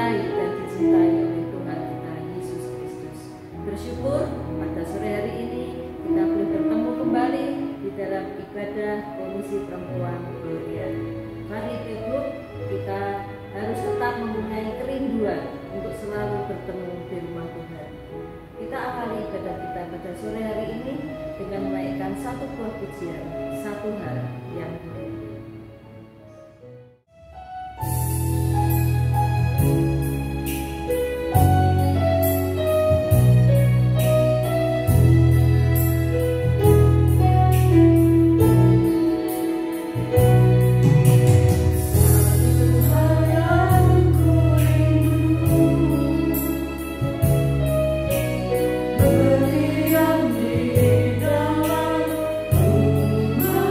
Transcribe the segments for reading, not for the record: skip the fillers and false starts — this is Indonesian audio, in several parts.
dikasihi dan dicintai oleh Tuhan kita Yesus Kristus. Bersyukur pada sore hari ini kita boleh bertemu kembali di dalam ibadah Komisi Perempuan Gloria. Mari Ibu, kita harus tetap mempunyai kerinduan untuk selalu bertemu di rumah Tuhan. Kita awali ibadah kita pada sore hari ini dengan menaikkan satu buah pujian, satu hal yang mulia. Berdiam di dalam rumahmu.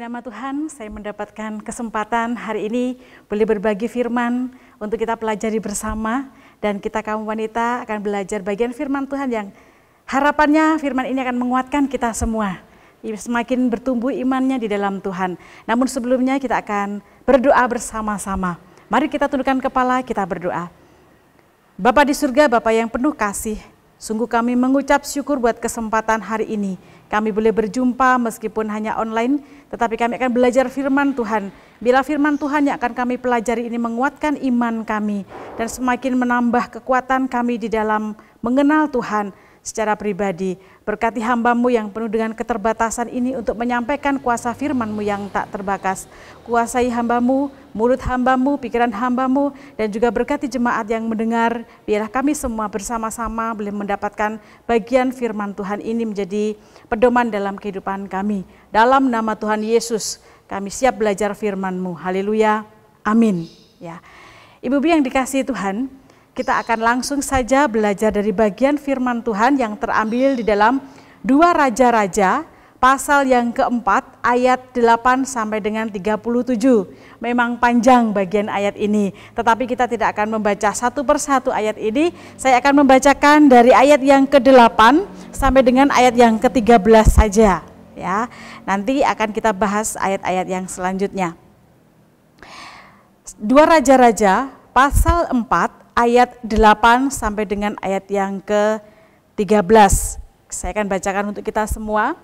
nama Tuhan, saya mendapatkan kesempatan hari ini boleh berbagi firman untuk kita pelajari bersama, dan kita kaum wanita akan belajar bagian firman Tuhan yang harapannya firman ini akan menguatkan kita semua, semakin bertumbuh imannya di dalam Tuhan. Namun sebelumnya kita akan berdoa bersama-sama. Mari kita tundukkan kepala, kita berdoa. Bapa di surga, Bapa yang penuh kasih, sungguh kami mengucap syukur buat kesempatan hari ini. Kami boleh berjumpa meskipun hanya online, tetapi kami akan belajar firman Tuhan. Bila firman Tuhan yang akan kami pelajari ini menguatkan iman kami dan semakin menambah kekuatan kami di dalam mengenal Tuhan secara pribadi. Berkati hamba-Mu yang penuh dengan keterbatasan ini untuk menyampaikan kuasa firman-Mu yang tak terbatas. Kuasai hamba-Mu, mulut hamba-Mu, pikiran hamba-Mu, dan juga berkati jemaat yang mendengar. Biarlah kami semua bersama-sama boleh mendapatkan bagian firman Tuhan ini menjadi pedoman dalam kehidupan kami. Dalam nama Tuhan Yesus, kami siap belajar firman-Mu. Haleluya, amin. Ya, Ibu-ibu yang dikasihi Tuhan, kita akan langsung saja belajar dari bagian firman Tuhan yang terambil di dalam 2 Raja-Raja pasal yang keempat ayat 8 sampai dengan 37. Memang panjang bagian ayat ini, tetapi kita tidak akan membaca satu persatu ayat ini. Saya akan membacakan dari ayat yang ke-8 sampai dengan ayat yang ke-13 saja. Ya, nanti akan kita bahas ayat-ayat yang selanjutnya. 2 Raja-Raja pasal 4 ayat 8 sampai dengan ayat yang ke-13. Saya akan bacakan untuk kita semua.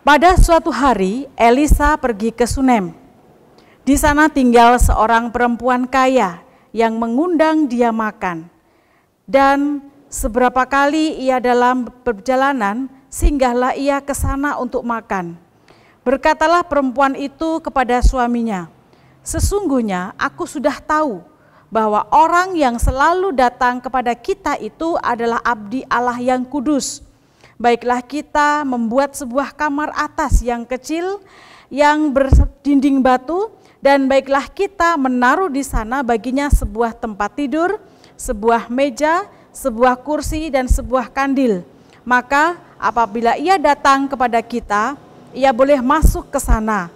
Pada suatu hari Elisa pergi ke Sunem. Di sana tinggal seorang perempuan kaya yang mengundang dia makan. Dan seberapa kali ia dalam perjalanan, singgahlah ia ke sana untuk makan. Berkatalah perempuan itu kepada suaminya, "Sesungguhnya aku sudah tahu bahwa orang yang selalu datang kepada kita itu adalah abdi Allah yang kudus. Baiklah kita membuat sebuah kamar atas yang kecil yang berdinding batu, dan baiklah kita menaruh di sana baginya sebuah tempat tidur, sebuah meja, sebuah kursi, dan sebuah kandil. Maka apabila ia datang kepada kita, ia boleh masuk ke sana.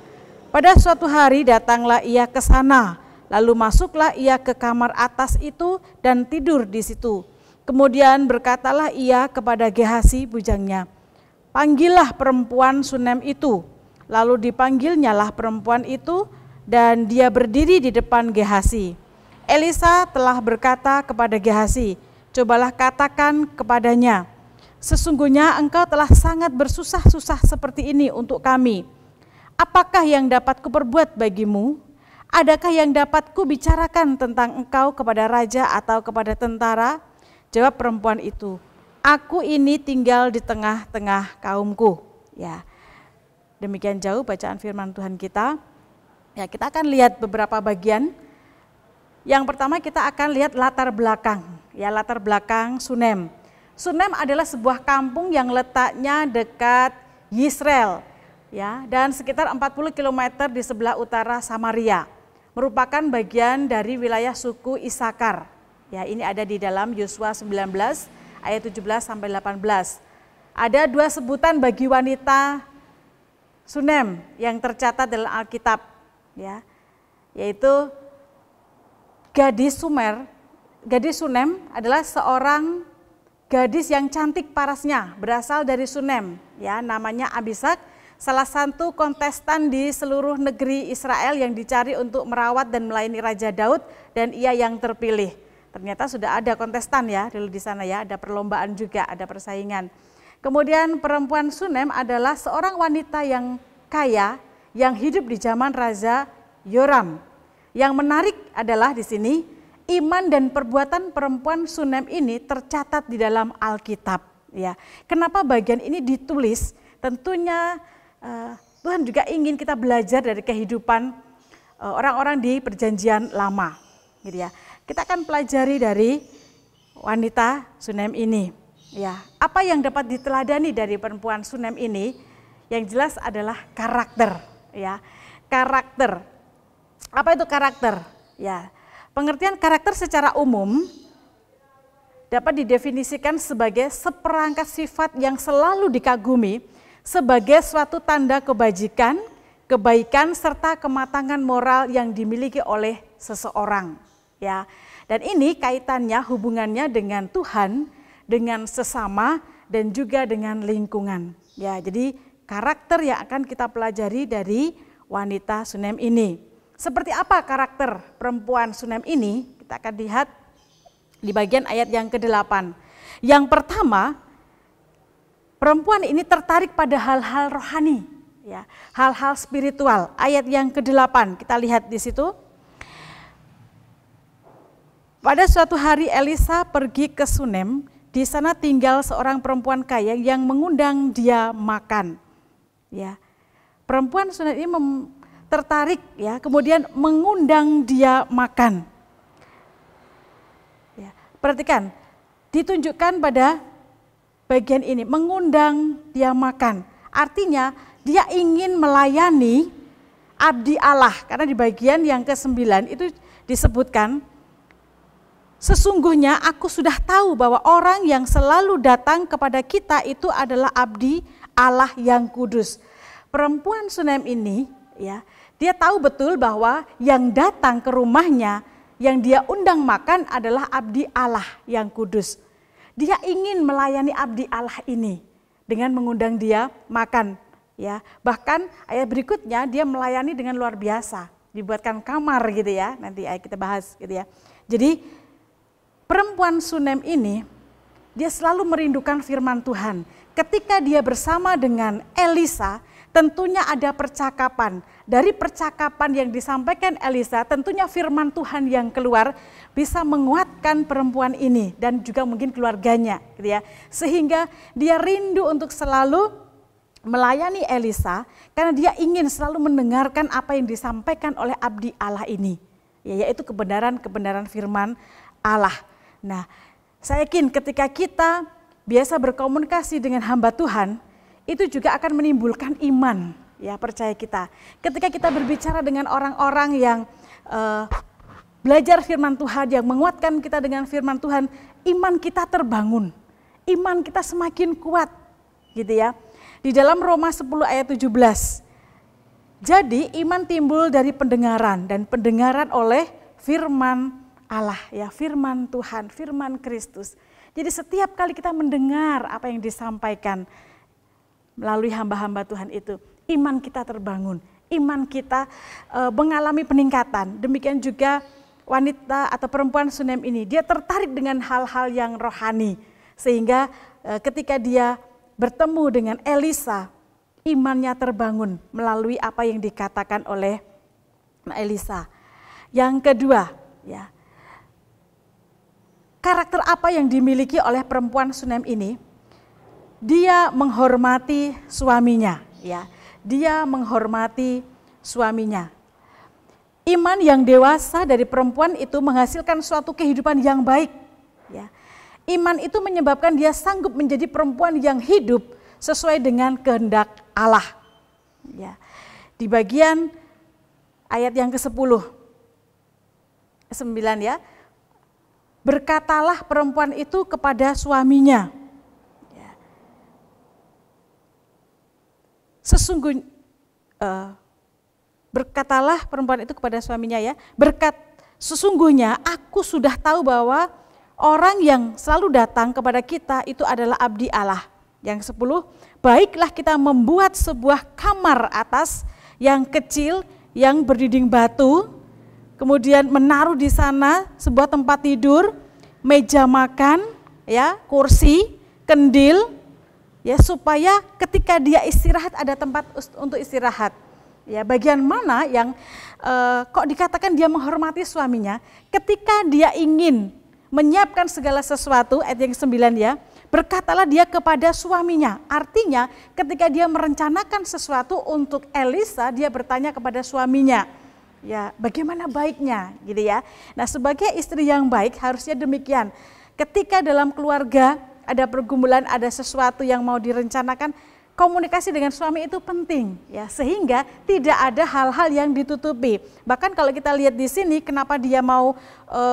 Pada suatu hari datanglah ia ke sana. Lalu masuklah ia ke kamar atas itu dan tidur di situ. Kemudian berkatalah ia kepada Gehasi bujangnya, 'Panggillah perempuan Sunem itu.' Lalu dipanggilnyalah perempuan itu dan dia berdiri di depan Gehasi. Elisa telah berkata kepada Gehasi, 'Cobalah katakan kepadanya, sesungguhnya engkau telah sangat bersusah-susah seperti ini untuk kami. Apakah yang dapat kuperbuat bagimu? Adakah yang dapat kubicarakan tentang engkau kepada raja atau kepada tentara?' Jawab perempuan itu, 'Aku ini tinggal di tengah-tengah kaumku.'" Ya, demikian jauh bacaan firman Tuhan kita. Ya, kita akan lihat beberapa bagian. Yang pertama kita akan lihat latar belakang. Ya, latar belakang Sunem. Sunem adalah sebuah kampung yang letaknya dekat Yisrael. Ya, dan sekitar 40 km di sebelah utara Samaria. Merupakan bagian dari wilayah suku Isakar. Ya, ini ada di dalam Yosua 19 ayat 17 sampai 18. Ada 2 sebutan bagi wanita Sunem yang tercatat dalam Alkitab, ya. Yaitu gadis Sumer. Gadis Sunem adalah seorang gadis yang cantik parasnya, berasal dari Sunem, ya, namanya Abisak. Salah satu kontestan di seluruh negeri Israel yang dicari untuk merawat dan melayani Raja Daud, dan ia yang terpilih. Ternyata sudah ada kontestan ya dulu di sana ya, ada perlombaan juga, ada persaingan. Kemudian perempuan Sunem adalah seorang wanita yang kaya yang hidup di zaman Raja Yoram. Yang menarik adalah di sini iman dan perbuatan perempuan Sunem ini tercatat di dalam Alkitab. Ya, kenapa bagian ini ditulis? Tentunya Tuhan juga ingin kita belajar dari kehidupan orang-orang di perjanjian lama, gitu ya. Kita akan pelajari dari wanita Sunem ini. Ya, apa yang dapat diteladani dari perempuan Sunem ini? Yang jelas adalah karakter, ya. Karakter. Apa itu karakter? Ya, pengertian karakter secara umum dapat didefinisikan sebagai seperangkat sifat yang selalu dikagumi sebagai suatu tanda kebajikan, kebaikan serta kematangan moral yang dimiliki oleh seseorang, ya. Dan ini kaitannya, hubungannya dengan Tuhan, dengan sesama, dan juga dengan lingkungan. Ya, jadi karakter yang akan kita pelajari dari wanita Sunem ini. Seperti apa karakter perempuan Sunem ini? Kita akan lihat di bagian ayat yang ke-8. Yang pertama, perempuan ini tertarik pada hal-hal rohani, ya, hal-hal spiritual. Ayat yang ke-8, kita lihat di situ. Pada suatu hari Elisa pergi ke Sunem, di sana tinggal seorang perempuan kaya yang mengundang dia makan. Ya, perempuan Sunem ini tertarik, ya, kemudian mengundang dia makan. Ya, perhatikan, ditunjukkan pada bagian ini, mengundang dia makan. Artinya dia ingin melayani abdi Allah, karena di bagian yang ke-9 itu disebutkan, sesungguhnya aku sudah tahu bahwa orang yang selalu datang kepada kita itu adalah abdi Allah yang kudus. Perempuan Sunem ini, ya, dia tahu betul bahwa yang datang ke rumahnya, yang dia undang makan adalah abdi Allah yang kudus. Dia ingin melayani abdi Allah ini dengan mengundang dia makan, ya. Bahkan ayat berikutnya dia melayani dengan luar biasa, dibuatkan kamar gitu ya. Nanti kita bahas gitu ya. Jadi perempuan Sunem ini dia selalu merindukan firman Tuhan. Ketika dia bersama dengan Elisa, tentunya ada percakapan. Dari percakapan yang disampaikan Elisa, tentunya firman Tuhan yang keluar bisa menguatkan perempuan ini dan juga mungkin keluarganya, gitu ya. Sehingga dia rindu untuk selalu melayani Elisa karena dia ingin selalu mendengarkan apa yang disampaikan oleh abdi Allah ini, yaitu kebenaran-kebenaran firman Allah. Nah, saya yakin ketika kita biasa berkomunikasi dengan hamba Tuhan, itu juga akan menimbulkan iman, ya, percaya kita. Ketika kita berbicara dengan orang-orang yang belajar firman Tuhan, yang menguatkan kita dengan firman Tuhan, iman kita terbangun, iman kita semakin kuat, gitu ya. Di dalam Roma 10 ayat 17, jadi iman timbul dari pendengaran dan pendengaran oleh firman Allah, ya, firman Tuhan, firman Kristus. Jadi setiap kali kita mendengar apa yang disampaikan melalui hamba-hamba Tuhan itu, iman kita terbangun, iman kita mengalami peningkatan. Demikian juga wanita atau perempuan Sunem ini, dia tertarik dengan hal-hal yang rohani. Sehingga ketika dia bertemu dengan Elisa, imannya terbangun melalui apa yang dikatakan oleh Elisa. Yang kedua, ya, karakter apa yang dimiliki oleh perempuan Sunem ini? Dia menghormati suaminya, ya. Dia menghormati suaminya. Iman yang dewasa dari perempuan itu menghasilkan suatu kehidupan yang baik, ya. Iman itu menyebabkan dia sanggup menjadi perempuan yang hidup sesuai dengan kehendak Allah. Ya. Di bagian ayat yang ke-10, 9 ya. Berkatalah perempuan itu kepada suaminya. Ya. Sesungguhnya berkatalah perempuan itu kepada suaminya, ya. Sesungguhnya aku sudah tahu bahwa orang yang selalu datang kepada kita itu adalah abdi Allah. Yang 10, baiklah kita membuat sebuah kamar atas yang kecil yang berdinding batu, kemudian menaruh di sana sebuah tempat tidur, meja makan, ya, kursi, kendil, ya, supaya ketika dia istirahat ada tempat untuk istirahat. Ya, bagian mana yang kok dikatakan dia menghormati suaminya? Ketika dia ingin menyiapkan segala sesuatu, ayat yang 9 ya, berkatalah dia kepada suaminya. Artinya ketika dia merencanakan sesuatu untuk Elisa, dia bertanya kepada suaminya. Ya, bagaimana baiknya, gitu ya. Nah, sebagai istri yang baik harusnya demikian. Ketika dalam keluarga ada pergumulan, ada sesuatu yang mau direncanakan, komunikasi dengan suami itu penting, ya, sehingga tidak ada hal-hal yang ditutupi. Bahkan kalau kita lihat di sini, kenapa dia mau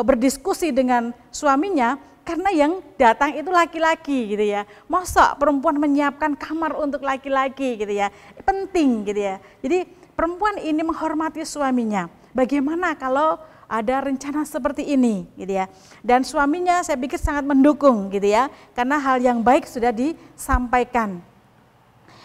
berdiskusi dengan suaminya? Karena yang datang itu laki-laki, gitu ya. Masa perempuan menyiapkan kamar untuk laki-laki, gitu ya. Penting, gitu ya. Jadi perempuan ini menghormati suaminya. Bagaimana kalau ada rencana seperti ini, gitu ya. Dan suaminya saya pikir sangat mendukung, gitu ya, karena hal yang baik sudah disampaikan.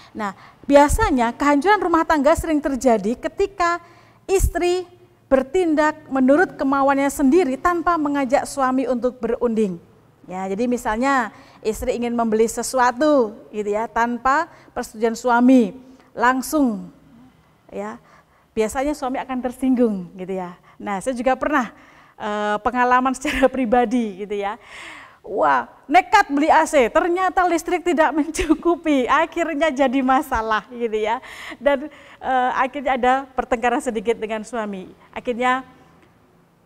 Nah, biasanya kehancuran rumah tangga sering terjadi ketika istri bertindak menurut kemauannya sendiri tanpa mengajak suami untuk berunding. Ya, jadi misalnya istri ingin membeli sesuatu, gitu ya, tanpa persetujuan suami, langsung, ya, biasanya suami akan tersinggung, gitu ya. Nah, saya juga pernah pengalaman secara pribadi, gitu ya. Wah, nekat beli AC, ternyata listrik tidak mencukupi, akhirnya jadi masalah, gitu ya. Dan akhirnya ada pertengkaran sedikit dengan suami. Akhirnya,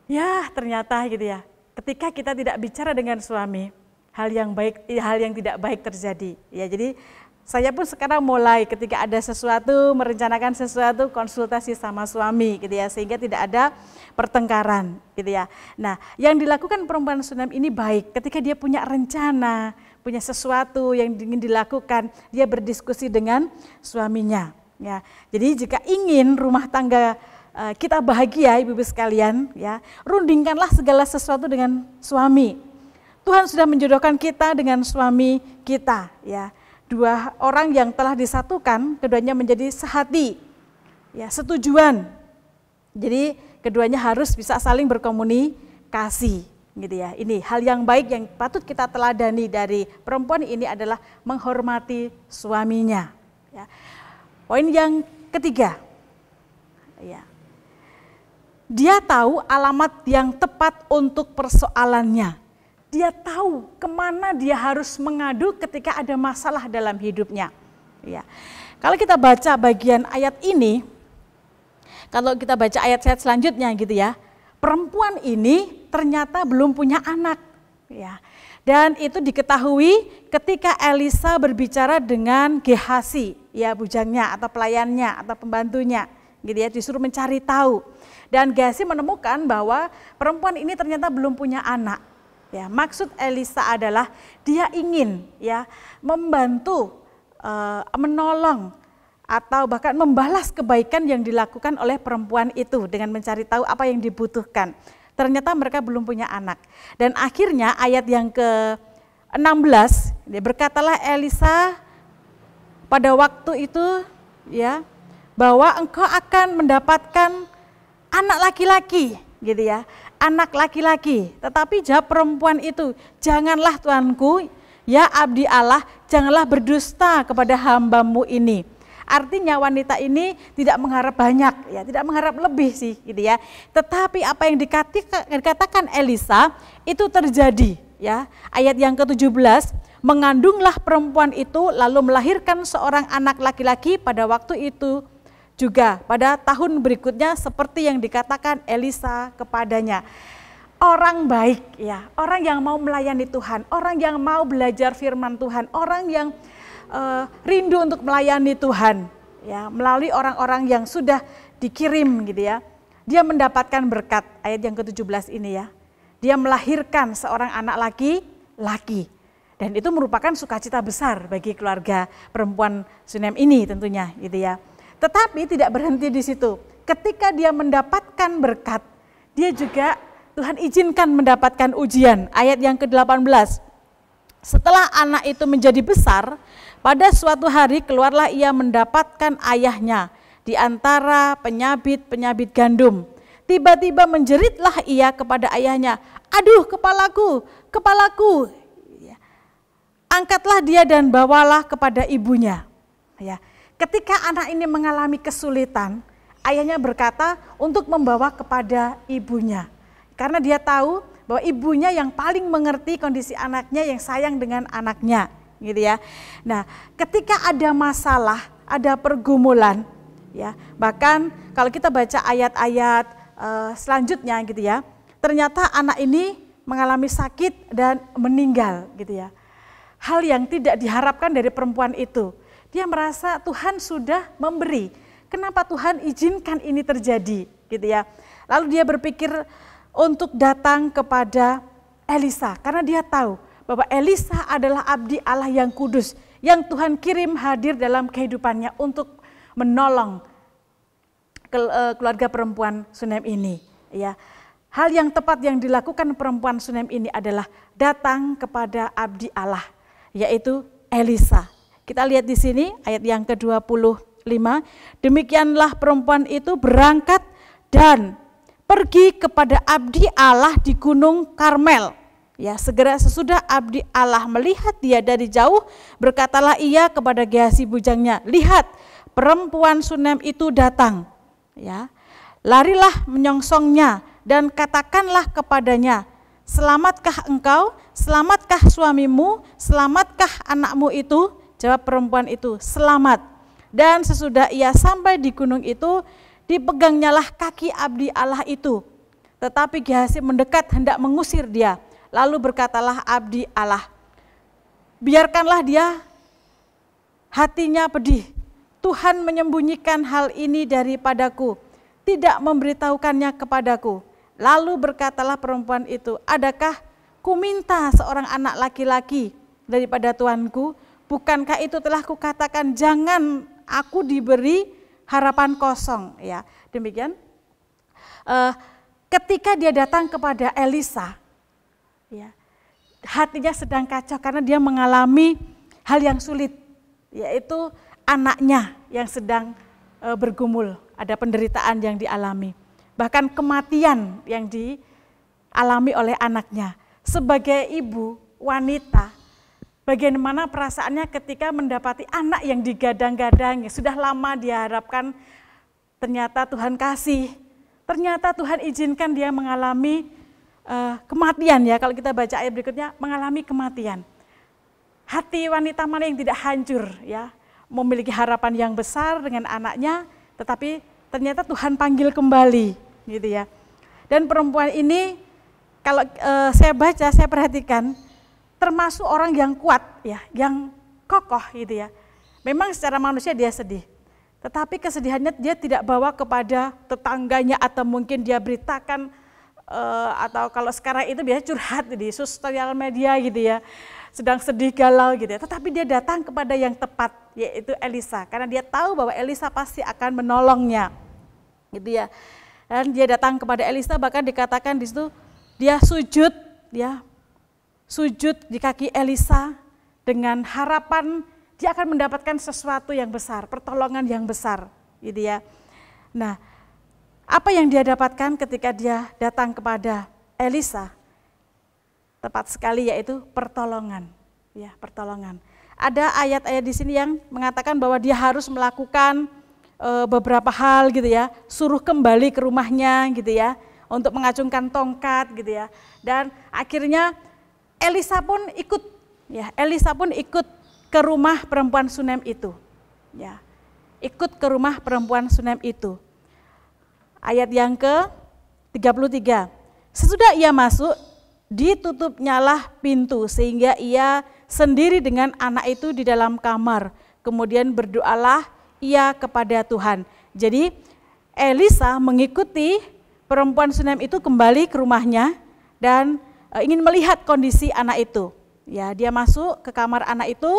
ya ternyata gitu ya, ketika kita tidak bicara dengan suami, hal yang tidak baik terjadi. Ya, jadi saya pun sekarang mulai ketika ada sesuatu, merencanakan sesuatu, konsultasi sama suami, gitu ya, sehingga tidak ada pertengkaran, gitu ya. Nah, yang dilakukan perempuan Sunem ini baik, ketika dia punya rencana, punya sesuatu yang ingin dilakukan, dia berdiskusi dengan suaminya. Ya, jadi jika ingin rumah tangga kita bahagia, ibu-ibu sekalian, ya, rundingkanlah segala sesuatu dengan suami. Tuhan sudah menjodohkan kita dengan suami kita, ya. Dua orang yang telah disatukan, keduanya menjadi sehati, ya, setujuan. Jadi keduanya harus bisa saling berkomunikasi, gitu ya. Ini hal yang baik yang patut kita teladani dari perempuan ini adalah menghormati suaminya. Ya. Poin yang ketiga, ya, dia tahu alamat yang tepat untuk persoalannya. Dia tahu kemana dia harus mengadu ketika ada masalah dalam hidupnya. Ya. Kalau kita baca bagian ayat ini, kalau kita baca ayat-ayat selanjutnya gitu ya, perempuan ini ternyata belum punya anak. Ya. Dan itu diketahui ketika Elisa berbicara dengan Gehasi, ya, bujangnya atau pelayannya atau pembantunya, gitu ya, disuruh mencari tahu. Dan Gehasi menemukan bahwa perempuan ini ternyata belum punya anak. Ya, maksud Elisa adalah dia ingin, ya, membantu, menolong atau bahkan membalas kebaikan yang dilakukan oleh perempuan itu dengan mencari tahu apa yang dibutuhkan. Ternyata mereka belum punya anak. Dan akhirnya ayat yang ke-16, berkatalah Elisa pada waktu itu, ya, bahwa engkau akan mendapatkan anak laki-laki, gitu ya, anak laki-laki. Tetapi jawab perempuan itu, janganlah tuanku, ya abdi Allah, janganlah berdusta kepada hambamu ini. Artinya wanita ini tidak mengharap banyak, ya, tidak mengharap lebih sih, gitu ya. Tetapi apa yang dikatakan Elisa itu terjadi, ya. Ayat yang ke-17, mengandunglah perempuan itu lalu melahirkan seorang anak laki-laki pada waktu itu juga pada tahun berikutnya seperti yang dikatakan Elisa kepadanya. Orang baik, ya, orang yang mau melayani Tuhan, orang yang mau belajar firman Tuhan, orang yang rindu untuk melayani Tuhan, ya, melalui orang-orang yang sudah dikirim, gitu ya. Dia mendapatkan berkat, ayat yang ke-17 ini, ya. Dia melahirkan seorang anak laki-laki. Dan itu merupakan sukacita besar bagi keluarga perempuan Sunem ini tentunya, gitu ya. Tetapi tidak berhenti di situ. Ketika dia mendapatkan berkat, dia juga Tuhan izinkan mendapatkan ujian. Ayat yang ke-18. Setelah anak itu menjadi besar, pada suatu hari keluarlah ia mendapatkan ayahnya di antara penyabit-penyabit gandum. Tiba-tiba menjeritlah ia kepada ayahnya, "Aduh, kepalaku, kepalaku." Angkatlah dia dan bawalah kepada ibunya. Ya. Ketika anak ini mengalami kesulitan, ayahnya berkata untuk membawa kepada ibunya. Karena dia tahu bahwa ibunya yang paling mengerti kondisi anaknya, yang sayang dengan anaknya, gitu ya. Nah, ketika ada masalah, ada pergumulan, ya, bahkan kalau kita baca ayat-ayat selanjutnya, gitu ya, ternyata anak ini mengalami sakit dan meninggal, gitu ya. Hal yang tidak diharapkan dari perempuan itu. Dia merasa Tuhan sudah memberi. Kenapa Tuhan izinkan ini terjadi, gitu ya. Lalu dia berpikir untuk datang kepada Elisa karena dia tahu bahwa Elisa adalah abdi Allah yang kudus yang Tuhan kirim hadir dalam kehidupannya untuk menolong keluarga perempuan Sunem ini. Ya, hal yang tepat yang dilakukan perempuan Sunem ini adalah datang kepada abdi Allah, yaitu Elisa. Kita lihat di sini ayat yang ke-25. Demikianlah perempuan itu berangkat dan pergi kepada abdi Allah di Gunung Karmel. Ya, segera sesudah abdi Allah melihat dia dari jauh, berkatalah ia kepada Gehazi bujangnya, lihat, perempuan Sunem itu datang. Ya, larilah menyongsongnya dan katakanlah kepadanya, selamatkah engkau, selamatkah suamimu, selamatkah anakmu itu? Jawab perempuan itu, selamat. Dan sesudah ia sampai di gunung itu, dipegangnyalah kaki abdi Allah itu. Tetapi Gehazi mendekat hendak mengusir dia. Lalu berkatalah abdi Allah, biarkanlah dia, hatinya pedih. Tuhan menyembunyikan hal ini daripadaku, tidak memberitahukannya kepadaku. Lalu berkatalah perempuan itu, adakah kuminta seorang anak laki-laki daripada Tuanku? Bukankah itu telah kukatakan jangan aku diberi harapan kosong. Ya, demikian. Ketika dia datang kepada Elisa, ya, hatinya sedang kacau karena dia mengalami hal yang sulit, yaitu anaknya yang sedang bergumul, ada penderitaan yang dialami, bahkan kematian yang dialami oleh anaknya. Sebagai ibu wanita, bagaimana perasaannya ketika mendapati anak yang digadang-gadang, sudah lama diharapkan, ternyata Tuhan kasih, ternyata Tuhan izinkan dia mengalami kematian. Ya, kalau kita baca ayat berikutnya, mengalami kematian. Hati wanita mana yang tidak hancur, ya, memiliki harapan yang besar dengan anaknya, tetapi ternyata Tuhan panggil kembali, gitu ya. Dan perempuan ini, kalau saya baca, saya perhatikan, termasuk orang yang kuat, ya, yang kokoh, gitu ya. Memang secara manusia dia sedih, tetapi kesedihannya dia tidak bawa kepada tetangganya atau mungkin dia beritakan, atau kalau sekarang itu biasa curhat di sosial media, gitu ya, sedang sedih galau, gitu ya. Tetapi dia datang kepada yang tepat, yaitu Elisa, karena dia tahu bahwa Elisa pasti akan menolongnya, gitu ya. Dan dia datang kepada Elisa, bahkan dikatakan di situ dia sujud, ya. Sujud di kaki Elisa dengan harapan dia akan mendapatkan sesuatu yang besar, pertolongan yang besar, gitu ya. Nah, apa yang dia dapatkan ketika dia datang kepada Elisa? Tepat sekali, yaitu pertolongan, ya, pertolongan. Ada ayat-ayat di sini yang mengatakan bahwa dia harus melakukan beberapa hal, gitu ya, suruh kembali ke rumahnya, gitu ya, untuk mengacungkan tongkat, gitu ya. Dan akhirnya Elisa pun ikut, ya, Elisa pun ikut ke rumah perempuan Sunem itu, ya, ikut ke rumah perempuan Sunem itu. Ayat yang ke-33, sesudah ia masuk, ditutupnyalah pintu sehingga ia sendiri dengan anak itu di dalam kamar. Kemudian berdoalah ia kepada Tuhan. Jadi Elisa mengikuti perempuan Sunem itu kembali ke rumahnya dan ingin melihat kondisi anak itu. Ya, dia masuk ke kamar anak itu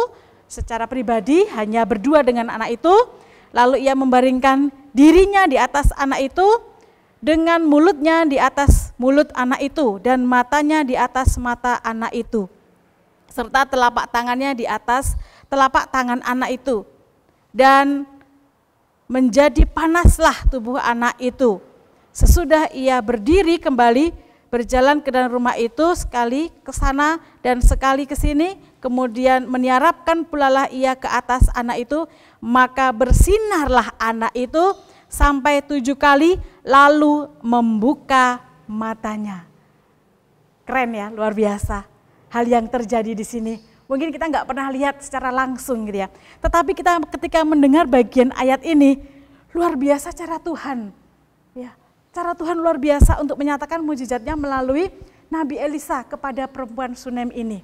secara pribadi, hanya berdua dengan anak itu, lalu ia membaringkan dirinya di atas anak itu, dengan mulutnya di atas mulut anak itu, dan matanya di atas mata anak itu, serta telapak tangannya di atas telapak tangan anak itu, dan menjadi panaslah tubuh anak itu. Sesudah ia berdiri kembali, berjalan ke dalam rumah itu, sekali ke sana dan sekali ke sini, kemudian meniarapkan pulalah ia ke atas anak itu, maka bersinarlah anak itu sampai 7 kali, lalu membuka matanya. Keren ya, luar biasa hal yang terjadi di sini. Mungkin kita nggak pernah lihat secara langsung, gitu ya. Tetapi kita ketika mendengar bagian ayat ini, luar biasa cara Tuhan, ya. Cara Tuhan luar biasa untuk menyatakan mujizatnya melalui Nabi Elisa kepada perempuan Sunem ini.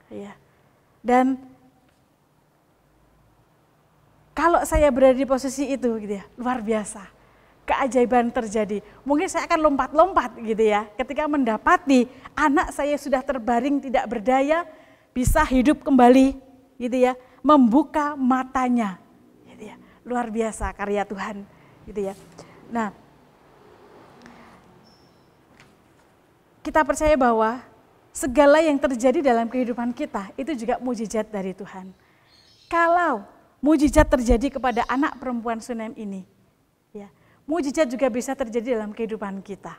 Ya. Dan kalau saya berada di posisi itu, gitu ya, luar biasa. Keajaiban terjadi. Mungkin saya akan lompat-lompat, gitu ya, ketika mendapati anak saya sudah terbaring tidak berdaya, bisa hidup kembali, gitu ya, membuka matanya. Gitu ya. Luar biasa karya Tuhan. gitu ya. Nah, kita percaya bahwa segala yang terjadi dalam kehidupan kita itu juga mujizat dari Tuhan. Kalau mujizat terjadi kepada anak perempuan Sunem ini, ya, mujizat juga bisa terjadi dalam kehidupan kita.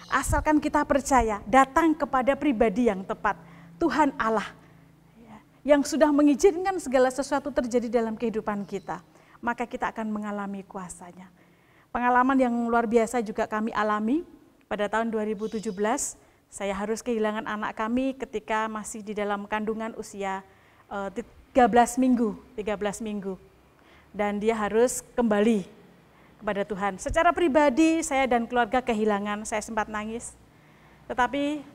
Asalkan kita percaya, datang kepada pribadi yang tepat, Tuhan Allah, ya, yang sudah mengizinkan segala sesuatu terjadi dalam kehidupan kita, maka kita akan mengalami kuasanya. Pengalaman yang luar biasa juga kami alami pada tahun 2017, saya harus kehilangan anak kami ketika masih di dalam kandungan usia 13 minggu. Dan dia harus kembali kepada Tuhan. Secara pribadi saya dan keluarga kehilangan, saya sempat nangis. Tetapi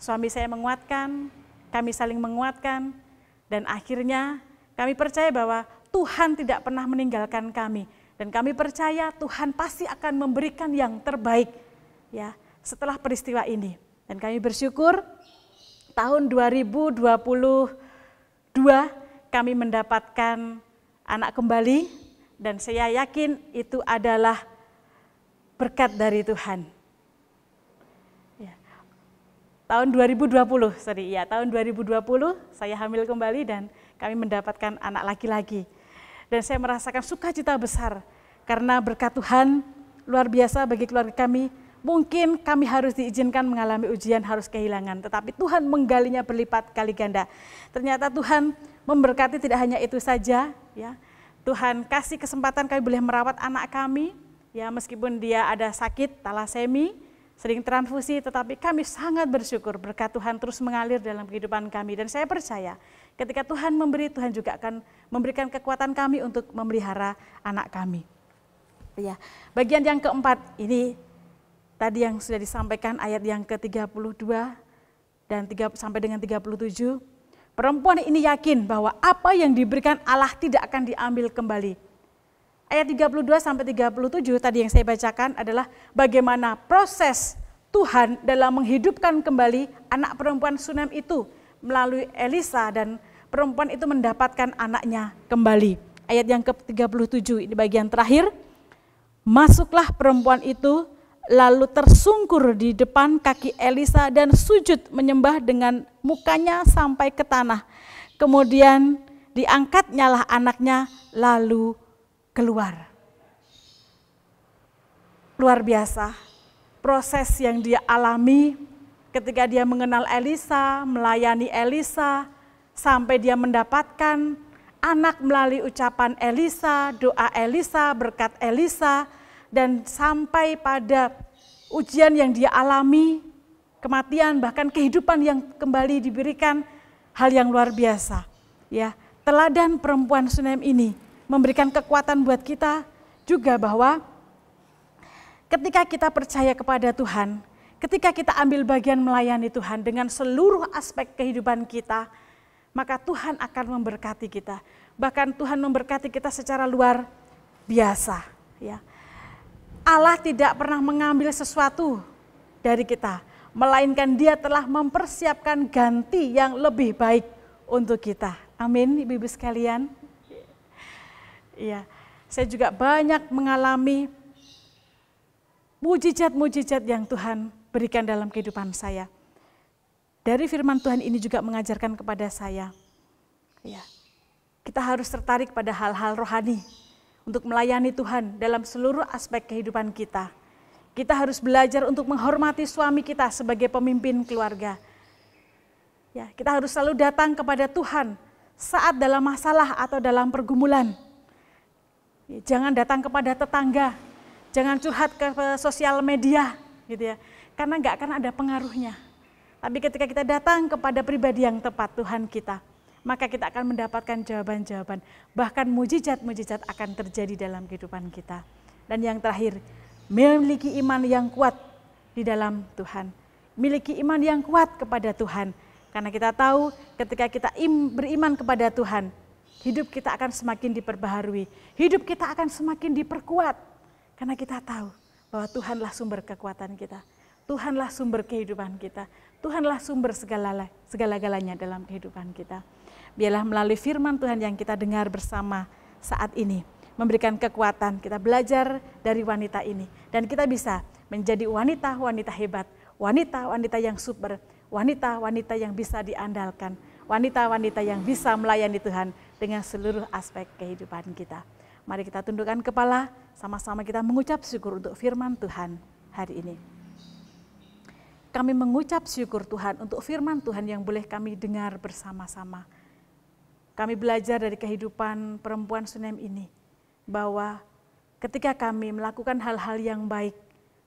suami saya menguatkan, kami saling menguatkan, dan akhirnya kami percaya bahwa Tuhan tidak pernah meninggalkan kami. Dan kami percaya Tuhan pasti akan memberikan yang terbaik, ya, setelah peristiwa ini. Dan kami bersyukur tahun 2022 kami mendapatkan anak kembali, dan saya yakin itu adalah berkat dari Tuhan. Ya. Tahun 2020 saya hamil kembali dan kami mendapatkan anak laki-laki. Dan saya merasakan sukacita besar karena berkat Tuhan luar biasa bagi keluarga kami. Mungkin kami harus diizinkan mengalami ujian, harus kehilangan, tetapi Tuhan menggalinya berlipat kali ganda. Ternyata Tuhan memberkati tidak hanya itu saja, ya. Tuhan kasih kesempatan kami boleh merawat anak kami, ya, meskipun dia ada sakit talasemi, sering transfusi, tetapi kami sangat bersyukur berkat Tuhan terus mengalir dalam kehidupan kami. Dan saya percaya ketika Tuhan memberi, Tuhan juga akan memberikan kekuatan kami untuk memelihara anak kami. Ya, bagian yang keempat ini tadi yang sudah disampaikan ayat yang ke-32 dan sampai dengan 37, perempuan ini yakin bahwa apa yang diberikan Allah tidak akan diambil kembali. Ayat 32 sampai 37 tadi yang saya bacakan adalah bagaimana proses Tuhan dalam menghidupkan kembali anak perempuan Sunem itu melalui Elisa, dan perempuan itu mendapatkan anaknya kembali. Ayat yang ke-37 ini bagian terakhir. Masuklah perempuan itu lalu tersungkur di depan kaki Elisa dan sujud menyembah dengan mukanya sampai ke tanah. Kemudian diangkatnyalah anaknya lalu keluar. Luar biasa proses yang dia alami ketika dia mengenal Elisa, melayani Elisa, sampai dia mendapatkan anak melalui ucapan Elisa, doa Elisa, berkat Elisa, dan sampai pada ujian yang dia alami, kematian, bahkan kehidupan yang kembali diberikan, hal yang luar biasa. Ya, teladan perempuan Sunem ini memberikan kekuatan buat kita juga bahwa ketika kita percaya kepada Tuhan, ketika kita ambil bagian melayani Tuhan dengan seluruh aspek kehidupan kita, maka Tuhan akan memberkati kita. Bahkan Tuhan memberkati kita secara luar biasa. Ya. Allah tidak pernah mengambil sesuatu dari kita, melainkan Dia telah mempersiapkan ganti yang lebih baik untuk kita. Amin, ibu-ibu sekalian. Iya, saya juga banyak mengalami mujizat-mujizat yang Tuhan berikan dalam kehidupan saya. Dari firman Tuhan ini juga mengajarkan kepada saya, ya, kita harus tertarik pada hal-hal rohani untuk melayani Tuhan dalam seluruh aspek kehidupan kita. Kita harus belajar untuk menghormati suami kita sebagai pemimpin keluarga. Ya, kita harus selalu datang kepada Tuhan saat dalam masalah atau dalam pergumulan. Jangan datang kepada tetangga, jangan curhat ke sosial media, gitu ya, karena nggak akan ada pengaruhnya. Tapi ketika kita datang kepada pribadi yang tepat, Tuhan kita, maka kita akan mendapatkan jawaban-jawaban. Bahkan mujizat-mujizat akan terjadi dalam kehidupan kita. Dan yang terakhir, memiliki iman yang kuat di dalam Tuhan. Miliki iman yang kuat kepada Tuhan. Karena kita tahu ketika kita beriman kepada Tuhan, hidup kita akan semakin diperbaharui. Hidup kita akan semakin diperkuat. Karena kita tahu bahwa Tuhanlah sumber kekuatan kita. Tuhanlah sumber kehidupan kita. Tuhanlah sumber segala-galanya dalam kehidupan kita. Biarlah melalui firman Tuhan yang kita dengar bersama saat ini, memberikan kekuatan. Kita belajar dari wanita ini dan kita bisa menjadi wanita-wanita hebat, wanita-wanita yang super, wanita-wanita yang bisa diandalkan, wanita-wanita yang bisa melayani Tuhan dengan seluruh aspek kehidupan kita. Mari kita tundukkan kepala, sama-sama kita mengucap syukur untuk firman Tuhan hari ini. Kami mengucap syukur Tuhan untuk firman Tuhan yang boleh kami dengar bersama-sama. Kami belajar dari kehidupan perempuan Sunem ini, bahwa ketika kami melakukan hal-hal yang baik,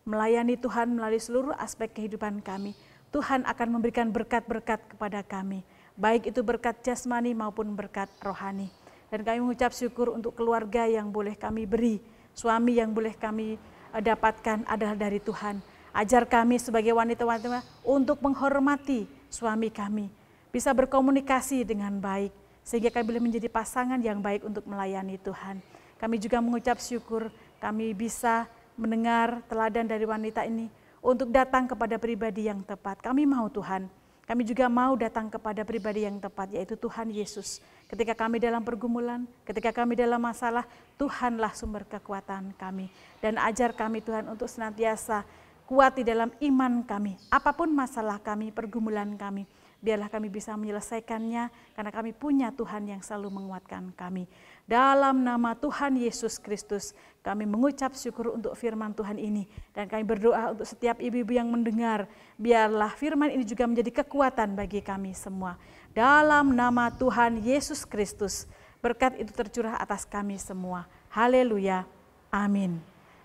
melayani Tuhan melalui seluruh aspek kehidupan kami, Tuhan akan memberikan berkat-berkat kepada kami, baik itu berkat jasmani maupun berkat rohani. Dan kami mengucap syukur untuk keluarga yang boleh kami beri, suami yang boleh kami dapatkan adalah dari Tuhan. Ajar kami sebagai wanita-wanita untuk menghormati suami kami, bisa berkomunikasi dengan baik, sehingga kami boleh menjadi pasangan yang baik untuk melayani Tuhan. Kami juga mengucap syukur kami bisa mendengar teladan dari wanita ini untuk datang kepada pribadi yang tepat. Kami mau Tuhan, kami juga mau datang kepada pribadi yang tepat, yaitu Tuhan Yesus. Ketika kami dalam pergumulan, ketika kami dalam masalah, Tuhanlah sumber kekuatan kami. Dan ajar kami Tuhan untuk senantiasa kuat di dalam iman kami. Apapun masalah kami, pergumulan kami, biarlah kami bisa menyelesaikannya karena kami punya Tuhan yang selalu menguatkan kami. Dalam nama Tuhan Yesus Kristus, kami mengucap syukur untuk firman Tuhan ini. Dan kami berdoa untuk setiap ibu-ibu yang mendengar, biarlah firman ini juga menjadi kekuatan bagi kami semua. Dalam nama Tuhan Yesus Kristus, berkat itu tercurah atas kami semua. Haleluya. Amin.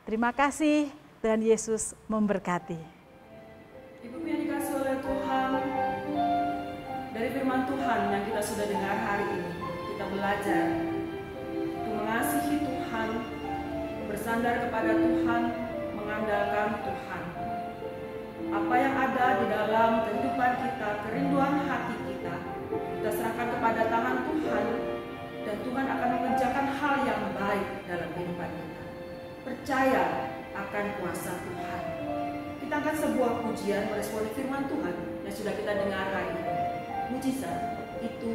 Terima kasih. Tuhan Yesus memberkati. Ibu yang dikasih oleh Tuhan, dari firman Tuhan yang kita sudah dengar hari ini, kita belajar untuk mengasihi Tuhan, bersandar kepada Tuhan, mengandalkan Tuhan. Apa yang ada di dalam kehidupan kita, kerinduan hati kita serahkan kepada tangan Tuhan, dan Tuhan akan mengerjakan hal yang baik dalam kehidupan kita. Percaya akan kuasa Tuhan. Kita angkat sebuah pujian meresponi firman Tuhan yang sudah kita dengar hari ini. Mujizat itu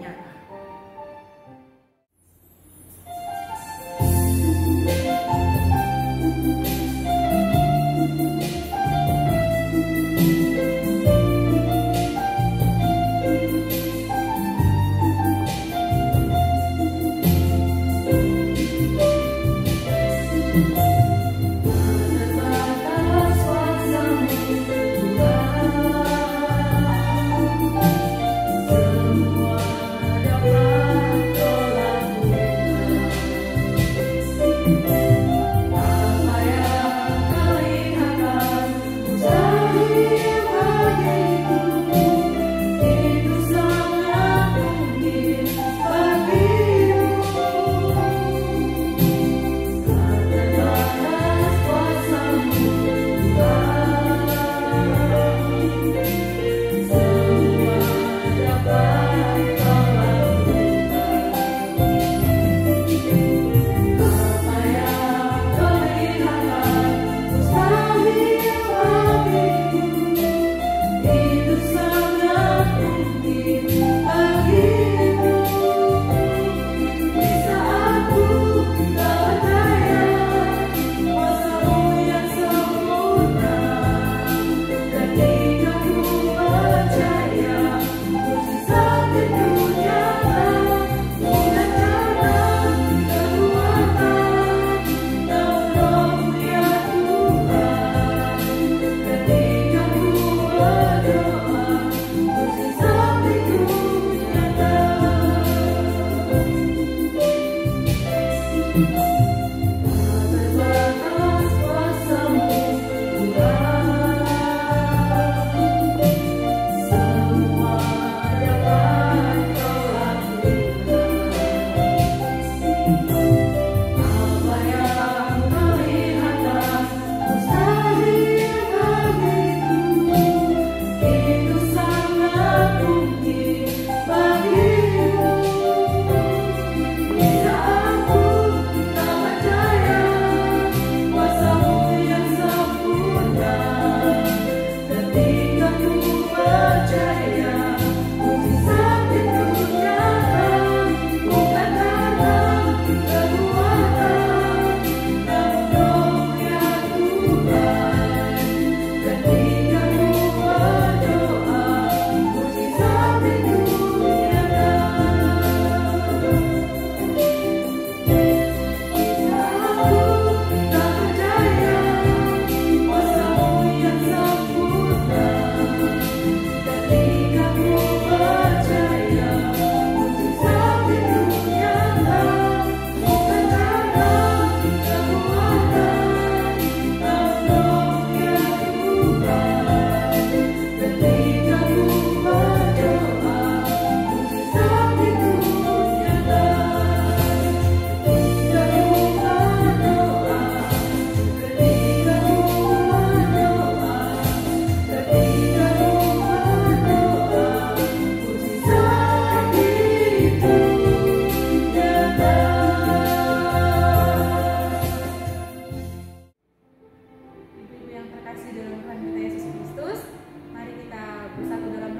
nyata. Semua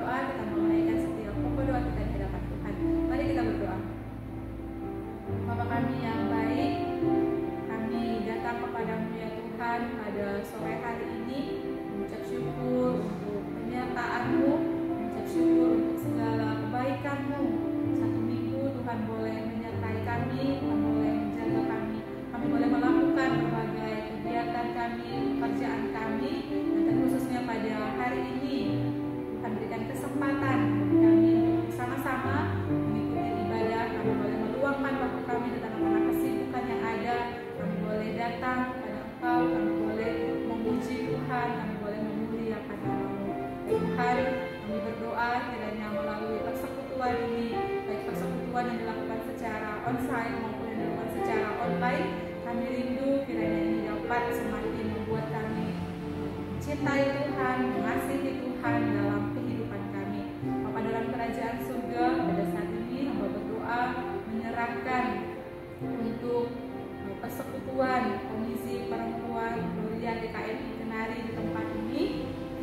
berdoa, kita menaikkan setiap pokok doa kita di hadapan Tuhan. Mari kita berdoa. Bapa kami yang baik, kami datang kepadamu ya Tuhan pada sore hari ini, mengucap syukur untuk penyertaan-Mu, mengucap syukur untuk segala kebaikan-Mu. Satu minggu Tuhan boleh menyertai kami, Tuhan boleh menjaga kami boleh melakukan berbagai kegiatan kami, pekerjaan kami, dan terkhususnya pada hari ini Tuhan berikan kesempatan bagi kami untuk bersama-sama mengikuti ibadah. Kami boleh meluangkan waktu kami di tengah-tengah kesibukan yang ada. Kami boleh datang kepada Engkau, kami boleh memuji Tuhan, kami boleh memuliakan nama-Mu. Tuhan, kami berdoa kiranya melalui persekutuan ini, baik persekutuan yang dilakukan secara onsite maupun yang dilakukan secara online, kami rindu kiranya ini dapat semakin membuat kami mencintai Tuhan, mengasihi Tuhan dalam kehidupan kami. Bapa dalam kerajaan surga, pada saat ini hamba berdoa menyerahkan untuk persekutuan Komisi Perempuan Gloria GKMI Kenari di tempat ini.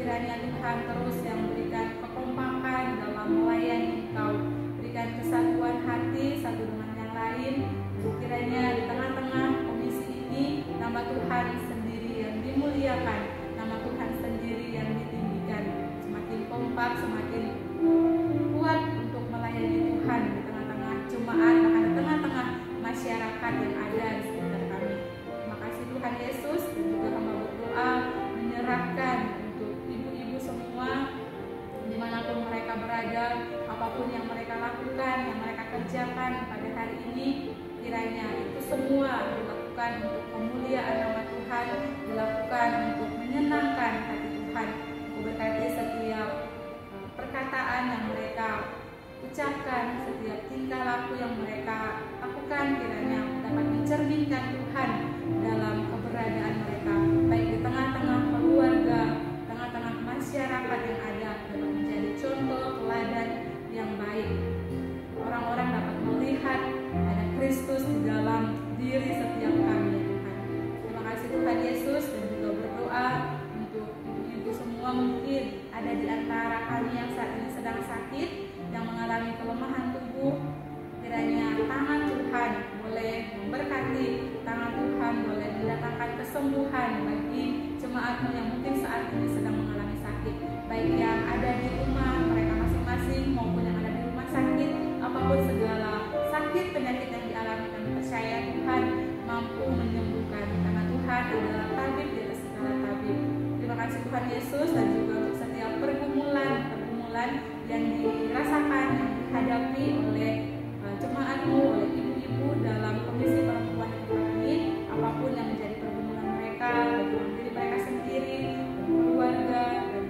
Kiranya Tuhan terus yang memberikan kekompakan dalam melayani Engkau, berikan kesatuan hati satu dengan yang lain. Kiranya di tengah-tengah komisi ini nama Tuhan sendiri yang dimuliakan, nama Tuhan sendiri yang ditinggikan, semakin kompak, semakin kuat untuk melayani Tuhan di tengah-tengah jemaat, bahkan di tengah-tengah masyarakat yang ada di sekitar kami. Terima kasih Tuhan Yesus, dan juga hamba berdoa menyerahkan untuk ibu-ibu semua dimanapun mereka berada, apapun yang mereka lakukan, yang mereka kerjakan pada hari ini, kiranya itu semua dilakukan untuk kemuliaan nama Tuhan, dilakukan untuk menyenangkan hati Tuhan. Berkati setiap perkataan yang mereka ucapkan, setiap tingkah laku yang mereka lakukan, kiranya dapat mencerminkan Tuhan dalam keberadaan mereka, baik di tengah-tengah keluarga, tengah-tengah masyarakat yang ada, dapat menjadi contoh teladan yang baik. Orang-orang dapat melihat ada Kristus di dalam diri setiap kami ya Tuhan. Terima kasih Tuhan Yesus, dan juga berdoa untuk ibu-ibu semua mungkin ada di antara kami yang saat ini sedang sakit, yang mengalami kelemahan tubuh. Kiranya tangan Tuhan boleh memberkati, tangan Tuhan boleh mendatangkan kesembuhan bagi jemaat-Mu yang mungkin saat ini sedang mengalami sakit, baik yang ada di rumah mereka masing-masing maupun yang ada di rumah sakit. Apapun segala sakit penyakit yang dialami, kami percaya Tuhan mampu menyembuhkan, karena Tuhan adalah tabib di atas segala tabib. Terima kasih Tuhan Yesus, dan juga untuk setiap pergumulan yang dirasakan, yang dihadapi oleh jemaat-Mu, oleh ibu-ibu dalam komisi perempuan di tempat ini, apapun yang menjadi pergumulan mereka, bagi diri mereka sendiri, keluarga, dan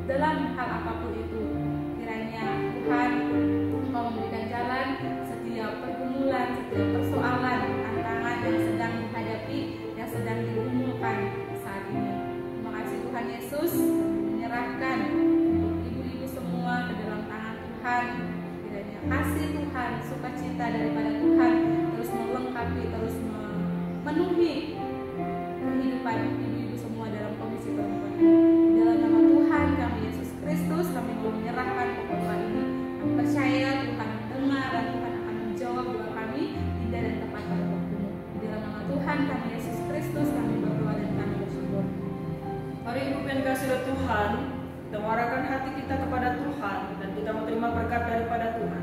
dalam hal apapun itu, kiranya Tuhan Engkau memberikan jalan setiap pergumulan, setiap persoalan, tantangan yang sedang dihadapi, yang sedang digumulkan saat ini. Terima kasih Tuhan Yesus, menyerahkan untuk ibu-ibu semua ke dalam tangan Tuhan. Kiranya kasih Tuhan, sukacita daripada Tuhan terus melengkapi, terus memenuhi kehidupan ibu-ibu semua dalam komisi perempuan. Di dalam nama Tuhan kami Yesus Kristus, kami mau menyerahkan pokok doa ini. Kami percaya Tuhan mendengar dan Tuhan akan menjawab doa kami indah dan tepat pada waktunya. Di dalam nama Tuhan kami Yesus Kristus, kami berdoa dan kami bersyukur. Mari ibu yang dikasihi oleh Tuhan, kita mengarahkan hati kita kepada Tuhan dan kita menerima berkat daripada Tuhan.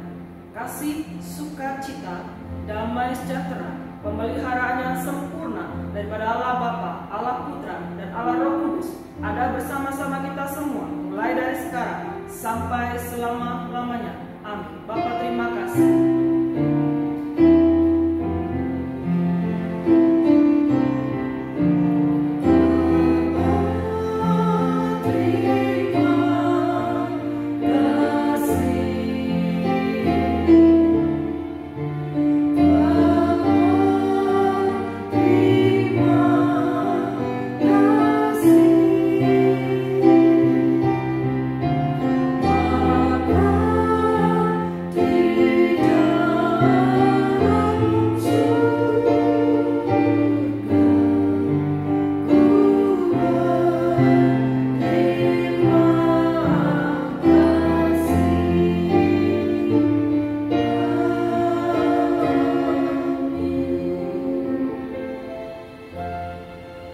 Kasih, sukacita, damai sejahtera, pemeliharaan yang sempurna daripada Allah Bapa, Allah Putra, dan Allah Roh Kudus ada bersama-sama kita semua, mulai dari sekarang sampai selama-lamanya. Amin. Bapa terima kasih.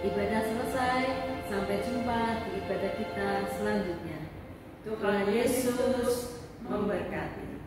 ibadah selesai. Sampai jumpa di ibadah kita selanjutnya. Tuhan Yesus memberkati.